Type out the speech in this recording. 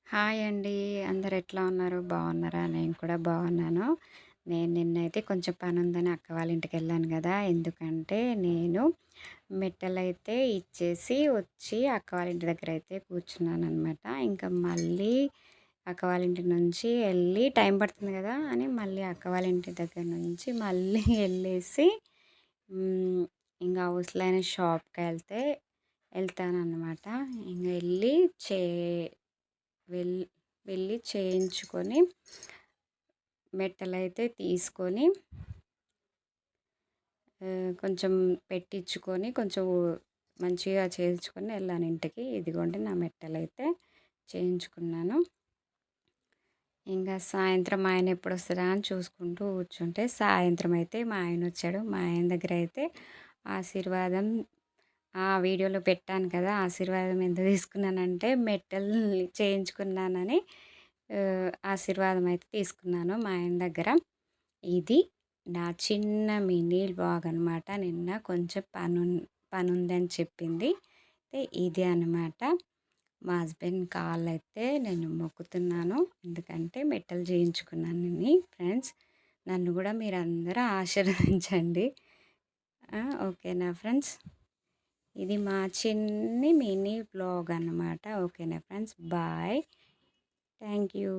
Hi అండి. అందరు ఎట్లా ఉన్నారు? బాగున్నారా? నేను కూడా బాగున్నాను. నేను నిన్నైతే కొంచెం పనుందని అక్క వాళ్ళ ఇంటికెళ్ళాను గదా! ఎందుకంటే నేను మెట్టెలైతే ఇచ్చేసి వచ్చి అక్క వాళ్ళ ఇంటి దగ్గరైతే కూర్చున్నాననమాట. ఇంకా మళ్ళీ అక్క వాళ్ళ ఇంటి నుంచి ఎళ్ళి టైం పడుతుంది గదా! అని మళ్ళీ అక్క వాళ్ళ ఇంటి దగ్గర నుంచి మళ్ళీ ఎళ్ళేసి హ్మ్. ఇంగ అవసరమైన షాప్‌కెళ్తే ఎళ్తాననమాట. ఇంగ ఎళ్ళి చే వెళ్ వెళ్ళి చేయించుకొని మెట్టలైతే తీసుకొని కొంచెం పెట్టించుకొని కొంచెం మంచిగా చేయించుకొని వెళ్ళాను ఇంటికి. ఇదిగోండి నా మెట్టలైతే చేయించుకున్నాను. ఇంగా సాయంత్రం మా ఆయన ఎప్పుడొస్తాడా అని చూసుకుంటూ కూర్చుంటే సాయంత్రం అయితే మా ఆయన వచ్చాడు. మా ఆయన దగ్గర అయితే ఆశీర్వాదం ఆ వీడియోలో పెట్టాను కదా! ఆశీర్వాదం ఎందుకు తీసుకున్నానంటే మెట్టలు చేయించుకున్నానని ఆశీర్వాదం అయితే తీసుకున్నాను మా ఆయన దగ్గర. ఇది నా చిన్న మినీ వ్లాగ్ అనమాట. నిన్న కొంచెం పనుందని చెప్పింది. అయితే ఇది అనమాట. మా హస్బెండ్ కాళ్ళైతే నేను మొక్కుతున్నాను. ఎందుకంటే మెట్టలు చేయించుకున్నానని ఫ్రెండ్స్. నన్ను కూడా మీరందరూ ఆశీర్వదించండి. ఓకేనా ఫ్రెండ్స్? ఇది మా చిన్ని మినీ వ్లాగ్ అనమాట. ఓకేనా ఫ్రెండ్స్? బాయ్. Thank you.